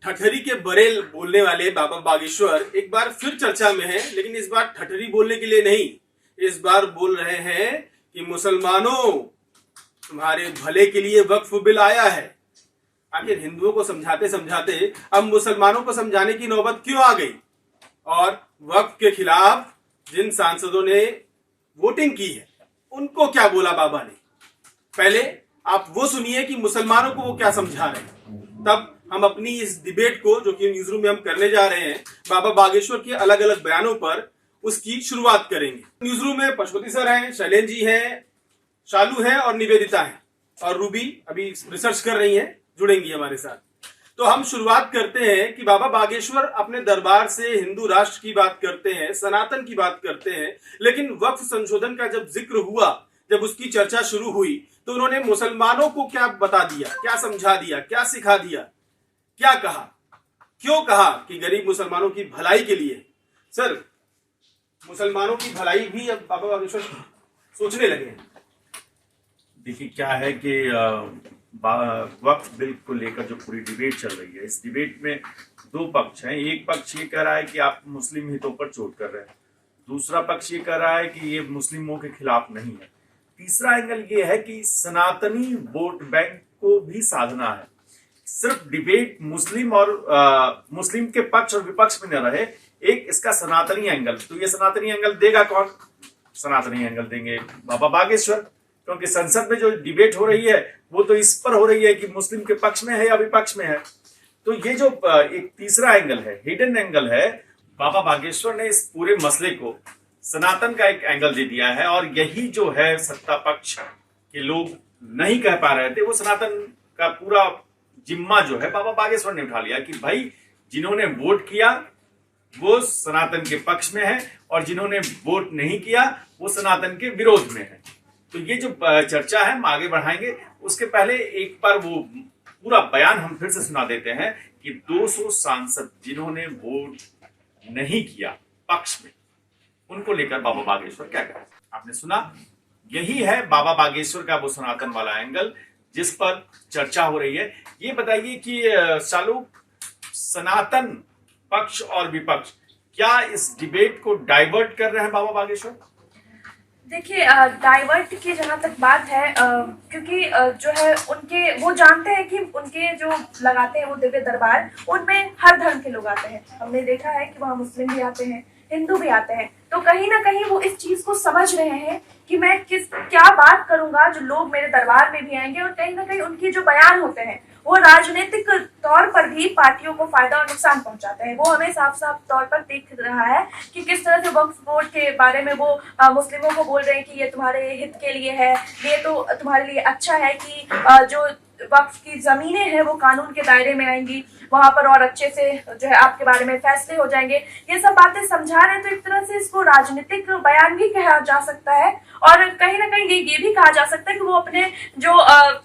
ठठरी के बरेल बोलने वाले बाबा बागेश्वर एक बार फिर चर्चा में है, लेकिन इस बार ठठरी बोलने के लिए नहीं, इस बार बोल रहे हैं कि मुसलमानों तुम्हारे भले के लिए वक्फ बिल आया है। आखिर हिंदुओं को समझाते समझाते अब मुसलमानों को समझाने की नौबत क्यों आ गई? और वक्फ के खिलाफ जिन सांसदों ने वोटिंग की है उनको क्या बोला बाबा ने? पहले आप वो सुनिए कि मुसलमानों को वो क्या समझा रहे हैं, तब हम अपनी इस डिबेट को, जो कि न्यूज रूम में हम करने जा रहे हैं, बाबा बागेश्वर के अलग अलग बयानों पर उसकी शुरुआत करेंगे। न्यूज रूम में पशुपति सर हैं, शैलेंद्र जी हैं, शालू है और निवेदिता है, और रूबी अभी रिसर्च कर रही है, जुड़ेंगी हमारे साथ। तो हम शुरुआत करते हैं कि बाबा बागेश्वर अपने दरबार से हिंदू राष्ट्र की बात करते हैं, सनातन की बात करते हैं, लेकिन वक्फ संशोधन का जब जिक्र हुआ, जब उसकी चर्चा शुरू हुई, तो उन्होंने मुसलमानों को क्या बता दिया, क्या समझा दिया, क्या सिखा दिया, क्या कहा, क्यों कहा कि गरीब मुसलमानों की भलाई के लिए? सर, मुसलमानों की भलाई भी अब बाबा बागेश्वर सोचने लगे हैं। देखिए, क्या है कि वक्फ बिल को लेकर जो पूरी डिबेट चल रही है, इस डिबेट में दो पक्ष हैं। एक पक्ष ये कह रहा है कि आप मुस्लिम हितों पर चोट कर रहे हैं, दूसरा पक्ष ये कह रहा है कि ये मुस्लिमों के खिलाफ नहीं है, तीसरा एंगल ये है कि सनातनी वोट बैंक को भी साधना है। सिर्फ डिबेट मुस्लिम और मुस्लिम के पक्ष और विपक्ष में न रहे, एक इसका सनातनी एंगल। तो ये सनातनी एंगल देगा कौन? सनातनी एंगल देंगे बाबा बागेश्वर, क्योंकि संसद में जो डिबेट हो रही है वो तो इस पर हो रही है कि मुस्लिम के पक्ष में है या विपक्ष में है। तो ये जो एक तीसरा एंगल है, हिडन एंगल है, बाबा बागेश्वर ने इस पूरे मसले को सनातन का एक एंगल दे दिया है। और यही जो है सत्ता पक्ष के लोग नहीं कह पा रहे थे, वो सनातन का पूरा जिम्मा जो है बाबा बागेश्वर ने उठा लिया कि भाई जिन्होंने वोट किया वो सनातन के पक्ष में है और जिन्होंने वोट नहीं किया वो सनातन के विरोध में है। तो ये जो चर्चा है हम आगे बढ़ाएंगे, उसके पहले एक बार वो पूरा बयान हम फिर से सुना देते हैं कि 200 सांसद जिन्होंने वोट नहीं किया पक्ष में, उनको लेकर बाबा बागेश्वर क्या करें। आपने सुना, यही है बाबा बागेश्वर का वो सनातन वाला एंगल जिस पर चर्चा हो रही है। ये बताइए कि शालू, सनातन पक्ष और विपक्ष क्या इस डिबेट को डाइवर्ट कर रहे हैं बाबा बागेश्वर? देखिए, डाइवर्ट की जहाँ तक बात है, क्योंकि जो है उनके, वो जानते हैं कि उनके जो लगाते हैं वो दिव्य दरबार, उनमें हर धर्म के लोग आते हैं। हमने देखा है कि वहाँ मुस्लिम भी आते हैं, हिंदू भी आते हैं। तो कहीं ना कहीं वो इस चीज को समझ रहे हैं कि मैं क्या बात करूंगा जो लोग मेरे दरबार में भी आएंगे, और कहीं ना कहीं उनकी जो बयान होते हैं वो राजनीतिक तौर पर भी पार्टियों को फायदा और नुकसान पहुंचाते हैं। वो हमें साफ साफ तौर पर दिख रहा है कि किस तरह से वक्फ बोर्ड के बारे में वो मुस्लिमों को बोल रहे हैं कि ये तुम्हारे हित के लिए है, ये तो तुम्हारे लिए अच्छा है कि जो वक्फ की जमीनें हैं वो कानून के दायरे में आएंगी, वहां पर और अच्छे से जो है आपके बारे में फैसले हो जाएंगे। ये सब बातें समझा रहे हैं। तो एक तरह से इसको राजनीतिक बयान भी कहा जा सकता है, और कहीं ना कहीं ये भी कहा जा सकता है कि वो अपने जो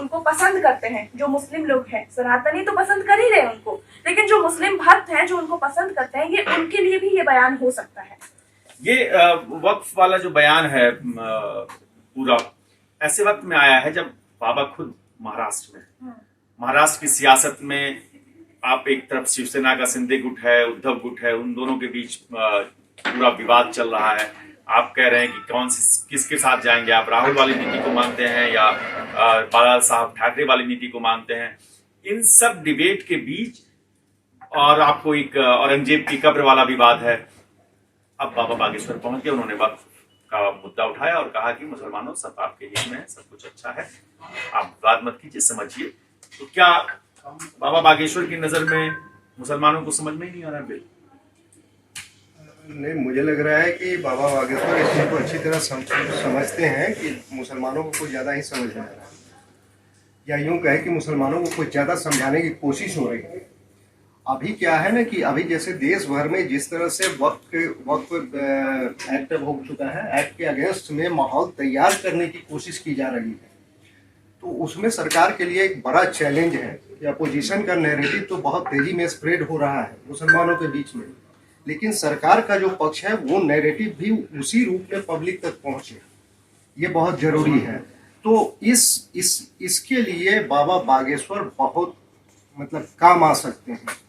उनको पसंद करते हैं, जो मुस्लिम लोग हैं, सनातनी तो पसंद कर ही रहे हैं उनको, लेकिन जो मुस्लिम भक्त हैं जो उनको पसंद करते हैं, ये उनके लिए भी ये बयान हो सकता है। ये वक्फ वाला जो बयान है पूरा ऐसे वक्त में आया है जब बाबा खुद महाराष्ट्र में, महाराष्ट्र की सियासत में आप एक तरफ शिवसेना का शिंदे गुट है, उद्धव गुट है, उन दोनों के बीच पूरा विवाद चल रहा है। आप कह रहे हैं कि किसके साथ जाएंगे, आप राहुल वाली नीति को मानते हैं या बाला साहब ठाकरे वाली नीति को मानते हैं। इन सब डिबेट के बीच और आपको एक औरंगजेब की कब्र वाला विवाद है। अब बाबा बागेश्वर पहुंच गए, उन्होंने वक्फ का मुद्दा उठाया और कहा कि मुसलमानों सब आपके हित में है, सब कुछ अच्छा है, आप विवाद मत कीजिए, समझिए। तो क्या बाबा बागेश्वर की नजर में मुसलमानों को समझ में ही नहीं आ रहा बिल? नहीं, मुझे लग रहा है कि बाबा बागेश्वर इस चीज को अच्छी तरह समझते हैं कि मुसलमानों को कुछ ज्यादा ही समझ में आ रहा है, या यूं कहे कि मुसलमानों को कुछ ज्यादा समझाने की कोशिश हो रही है। अभी क्या है ना कि अभी जैसे देश भर में जिस तरह से वक्फ एक्ट हो चुका है, एक्ट के अगेंस्ट में माहौल तैयार करने की कोशिश की जा रही है, तो उसमें सरकार के लिए एक बड़ा चैलेंज है कि अपोजिशन का नैरेटिव तो बहुत तेजी में स्प्रेड हो रहा है मुसलमानों के बीच में, लेकिन सरकार का जो पक्ष है वो नैरेटिव भी उसी रूप में पब्लिक तक पहुंचे, ये बहुत जरूरी है। तो इसके लिए बाबा बागेश्वर बहुत काम आ सकते हैं।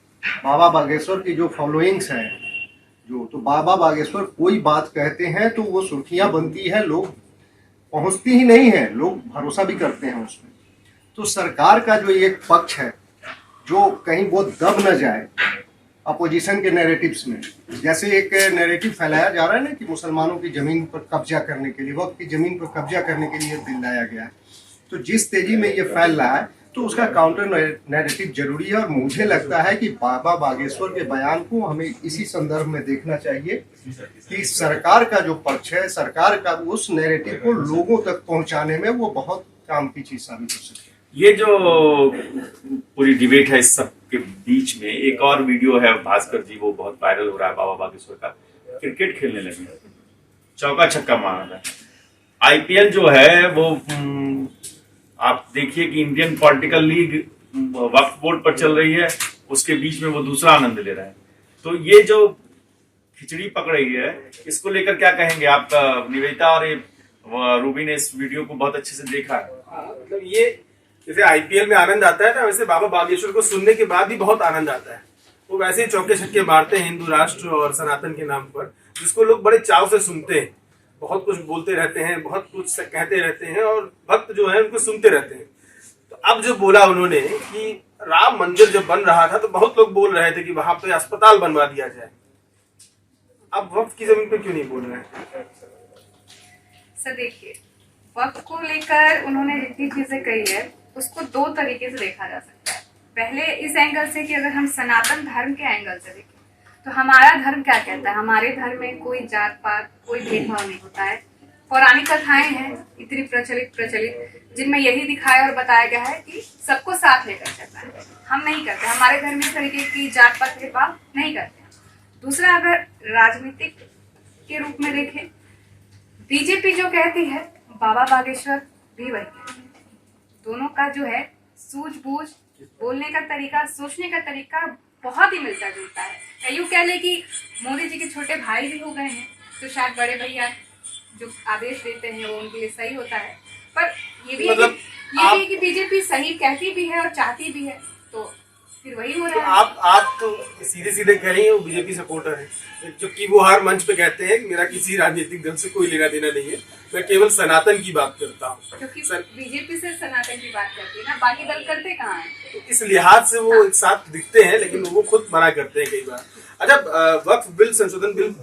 बाबा बागेश्वर की जो फॉलोइंग्स हैं, जो तो बाबा बागेश्वर कोई बात कहते हैं तो वो सुर्खियां बनती है, लोग पहुंचती ही नहीं है, लोग भरोसा भी करते हैं उसमें। तो सरकार का जो एक पक्ष है जो कहीं वो दब न जाए अपोजिशन के नैरेटिव्स में, जैसे एक नैरेटिव फैलाया जा रहा है ना कि मुसलमानों की जमीन पर कब्जा करने के लिए, वक्त की जमीन पर कब्जा करने के लिए बिल लाया गया है, तो जिस तेजी में ये फैल रहा है तो उसका काउंटर नैरेटिव जरूरी है। और मुझे लगता है कि बाबा बागेश्वर के बयान को हमें इसी संदर्भ में देखना चाहिए कि सरकार का जो पक्ष है, सरकार का उस नैरेटिव को लोगों तक पहुंचाने में वो बहुत काम की चीज साबित हो सकती है। ये जो पूरी डिबेट है इस सब के बीच में एक और वीडियो है भास्कर जी, वो बहुत वायरल हो रहा है। बाबा बागेश्वर का क्रिकेट खेलने लगे, चौका छक्का मार रहा है। आईपीएल जो है वो आप देखिए कि इंडियन पॉलिटिकल लीग वक्फ बोर्ड पर चल रही है, उसके बीच में वो दूसरा आनंद ले रहा है। तो ये जो खिचड़ी पक रही है, इसको लेकर क्या कहेंगे आप? निवेदिता और रूबी ने इस वीडियो को बहुत अच्छे से देखा है। मतलब ये जैसे आईपीएल में आनंद आता है ना, वैसे बाबा बागेश्वर को सुनने के बाद भी बहुत आनंद आता है। वो वैसे ही चौके छक्के मारते हैं हिंदू राष्ट्र और सनातन के नाम पर, जिसको लोग बड़े चाव से सुनते हैं, बहुत कुछ बोलते रहते हैं, बहुत कुछ कहते रहते हैं और भक्त जो है उनको सुनते रहते हैं। तो अब जो बोला उन्होंने कि राम मंदिर जब बन रहा था तो बहुत लोग बोल रहे थे कि वहां पे अस्पताल बनवा दिया जाए, अब वक्फ की जमीन पे क्यों नहीं बोल रहे हैं? सर देखिए, वक्त को लेकर उन्होंने जितनी चीजें कही है उसको दो तरीके से देखा जा सकता है। पहले इस एंगल से कि अगर हम सनातन धर्म के एंगल से देखें तो हमारा धर्म क्या कहता है। हमारे धर्म में कोई जात पात कोई भेदभाव नहीं होता है। पौराणिक कथाएं हैं इतनी प्रचलित जिनमें यही दिखाया और बताया गया है कि सबको साथ लेकर चलना है। हम नहीं करते, हमारे धर्म में इस तरीके की जात पात भेदभाव नहीं करते। दूसरा, अगर राजनीतिक के रूप में देखें, बीजेपी जो कहती है बाबा बागेश्वर भी वही है। दोनों का जो है सूझबूझ, बोलने का तरीका, सोचने का तरीका बहुत ही मिलता जुलता है। यूँ कह ले कि मोदी जी के छोटे भाई भी हो गए हैं, तो शायद बड़े भैया जो आदेश देते हैं वो उनके लिए सही होता है। पर ये भी मतलब है कि बीजेपी सही कहती भी है और चाहती भी है, तो फिर वही हो तो रहा है। आप तो सीधे सीधे कह रही हैं वो बीजेपी सपोर्टर है, जबकि वो हर मंच पे कहते हैं कि मेरा किसी राजनीतिक दल से कोई लेना देना नहीं है, मैं केवल सनातन की बात करता हूँ। क्योंकि बीजेपी से सनातन की बात करती है ना, बाकी दल करते कहाँ हैं। तो इस लिहाज से वो एक साथ दिखते हैं, लेकिन वो खुद मना करते हैं कई बार। अच्छा, वक्फ बिल संशोधन बिल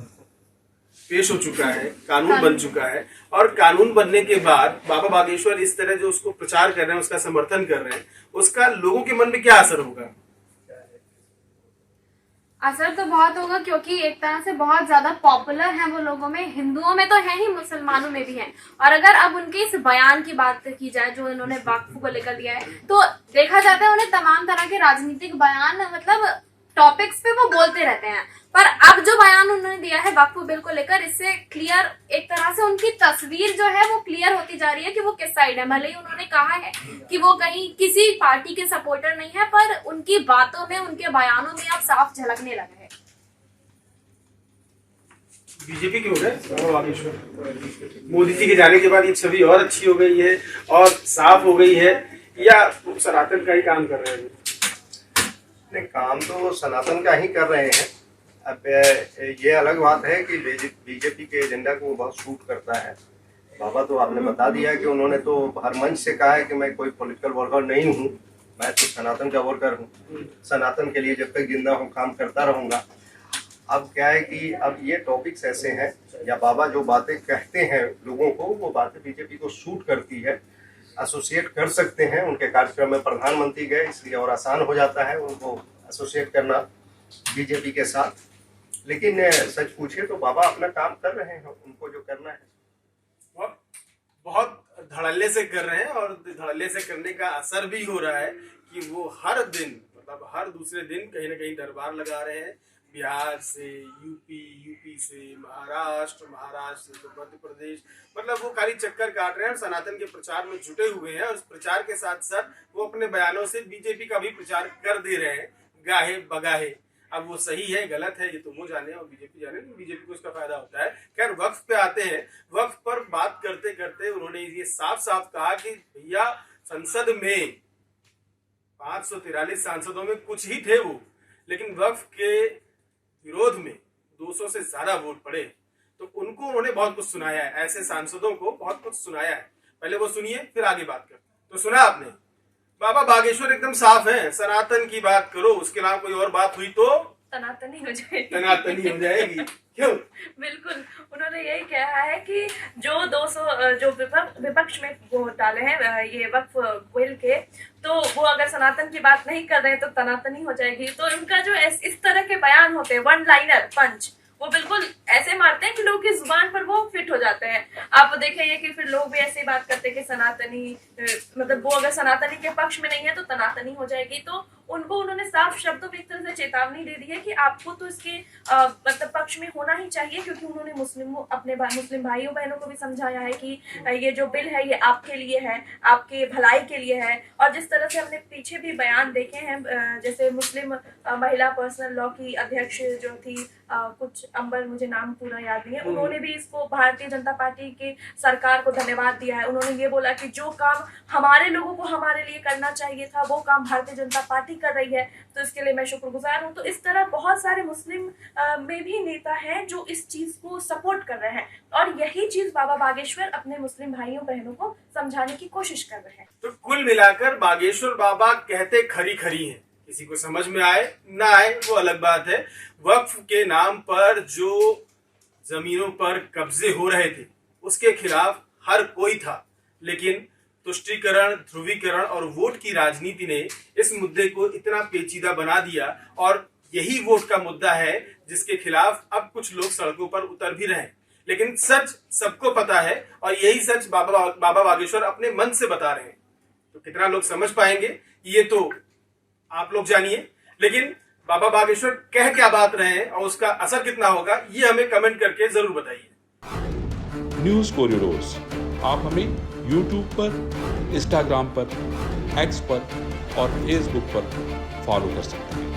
पेश हो चुका है, कानून बन चुका है, और कानून बनने के बाद बाबा बागेश्वर इस तरह जो उसको प्रचार कर रहे हैं, उसका समर्थन कर रहे हैं, उसका लोगों के मन में क्या असर होगा? असर तो बहुत होगा, क्योंकि एक तरह से बहुत ज्यादा पॉपुलर है वो लोगों में, हिंदुओं में तो है ही, मुसलमानों में भी है। और अगर अब उनके इस बयान की बात की जाए जो इन्होंने वक्फ को लेकर दिया है, तो देखा जाता है उन्हें तमाम तरह के राजनीतिक बयान, मतलब टॉपिक्स पे वो बोलते रहते हैं। पर अब जो बयान उन्होंने दिया है वक्फ बिल को लेकर, इससे क्लियर, एक तरह से उनकी तस्वीर जो है वो क्लियर होती जा रही है कि वो किस साइड है। भले ही उन्होंने कहा है कि वो कहीं किसी पार्टी के सपोर्टर नहीं है, पर उनकी बातों में, उनके बयानों में अब साफ झलकने लगा है। बीजेपी क्यों है बाबा बागेश्वर? मोदी जी के जाने के बाद ये छवि और अच्छी हो गई है और साफ हो गई है, या सनातन का ही काम कर रहे हैं? नहीं, काम तो सनातन का ही कर रहे हैं। अब ये अलग बात है कि बीजेपी के एजेंडा को वो बहुत सूट करता है। बाबा तो आपने बता दिया कि उन्होंने तो हर मंच से कहा है कि मैं कोई पॉलिटिकल वर्कर नहीं हूँ, मैं तो सनातन का वर्कर हूँ, सनातन के लिए जब तक जिंदा हूँ काम करता रहूँगा। अब क्या है कि अब ये टॉपिक्स ऐसे हैं, या बाबा जो बातें कहते हैं लोगों को, वो बातें बीजेपी को सूट करती है, एसोसिएट कर सकते हैं। उनके कार्यक्रम में प्रधानमंत्री गए, इसलिए और आसान हो जाता है उनको एसोसिएट करना बीजेपी के साथ। लेकिन सच पूछे तो बाबा अपना काम कर रहे हैं, उनको जो करना है बहुत धड़ल्ले से कर रहे हैं, और धड़ल्ले से करने का असर भी हो रहा है कि वो हर दिन, मतलब हर दूसरे दिन कहीं ना कहीं दरबार लगा रहे हैं। बिहार से यूपी से महाराष्ट्र से तो मध्य प्रदेश, मतलब वो खाली चक्कर काट रहे हैं और सनातन के प्रचार में जुटे हुए हैं। और उस प्रचार के साथ साथ वो अपने बयानों से बीजेपी का भी प्रचार कर दे रहे हैं, गाहे बगाहे। अब वो सही है गलत है ये तो वो जाने और बीजेपी जाने, बीजेपी को इसका फायदा होता है। खैर, वक्फ पे आते हैं। वक्फ पर बात करते करते उन्होंने ये साफ साफ कहा कि भैया, संसद में 543 सांसदों में कुछ ही थे वो, लेकिन वक्फ के विरोध में 200 से ज्यादा वोट पड़े, तो उनको उन्होंने बहुत कुछ सुनाया है, ऐसे सांसदों को बहुत कुछ सुनाया है। पहले वो सुनिए, फिर आगे बात करते हैं। तो सुना आपने, बाबा बागेश्वर एकदम साफ है, सनातन की बात करो, उसके अलावा कोई और बात हुई तो तनातनी हो जाएगी। तनातनी हो जाएगी। क्यों? बिल्कुल, उन्होंने यही कहा है कि जो 200 जो विपक्ष में वोट डाले हैं ये वक्फ बिल के, तो वो अगर सनातन की बात नहीं कर रहे हैं तो तनातनी हो जाएगी। तो उनका जो इस तरह के बयान होते हैं, वन लाइनर पंच, वो बिल्कुल ऐसे मारते हैं कि लोगों की जुबान पर वो फिट हो जाते हैं। आप देखेंगे कि फिर लोग भी ऐसे बात करते हैं कि सनातनी मतलब वो अगर सनातनी के पक्ष में नहीं है तो तनातनी हो जाएगी। तो उनको उन्होंने साफ शब्दों में एक तरह से चेतावनी दे दी है कि आपको तो इसके मतलब पक्ष में होना ही चाहिए, क्योंकि उन्होंने मुस्लिम भाइयों बहनों को भी समझाया है कि ये जो बिल है ये आपके लिए है, आपके भलाई के लिए है। और जिस तरह से हमने पीछे भी बयान देखे हैं, जैसे मुस्लिम महिला पर्सनल लॉ की अध्यक्ष जो थी कुछ अंबर, मुझे नाम पूरा याद नहीं है, उन्होंने भी इसको भारतीय जनता पार्टी की सरकार को धन्यवाद दिया है। उन्होंने ये बोला कि जो काम हमारे लोगों को हमारे लिए करना चाहिए था वो काम भारतीय जनता पार्टी कर रही है, तो इसके लिए मैं शुक्रगुजार हूँ। तो इस तरह बहुत सारे मुस्लिम में भी नेता हैं जो इस चीज को सपोर्ट कर रहे हैं, और यही चीज बाबा बागेश्वर अपने मुस्लिम भाइयों बहनों को समझाने की कोशिश कर रहे हैं। तो कुल मिलाकर बागेश्वर बाबा कहते खरी खरी हैं, किसी को समझ में आए ना आए वो अलग बात है। वक्फ के नाम पर जो जमीनों पर कब्जे हो रहे थे उसके खिलाफ हर कोई था, लेकिन तुष्टीकरण, ध्रुवीकरण और वोट की राजनीति ने इस मुद्दे को इतना पेचीदा बना दिया, और यही वोट का मुद्दा है जिसके खिलाफ अब कुछ लोग सड़कों पर उतर भी रहे हैं। लेकिन सच सबको पता है, और यही सच बाबा बागेश्वर अपने मन से बता रहे हैं। तो कितना लोग समझ पाएंगे ये तो आप लोग जानिए, लेकिन बाबा बागेश्वर कह क्या बात रहे हैं और उसका असर कितना होगा ये हमें कमेंट करके जरूर बताइए। न्यूज़ कोरिडोर्स आप हमें YouTube पर, Instagram पर, X पर और Facebook पर फॉलो कर सकते हैं।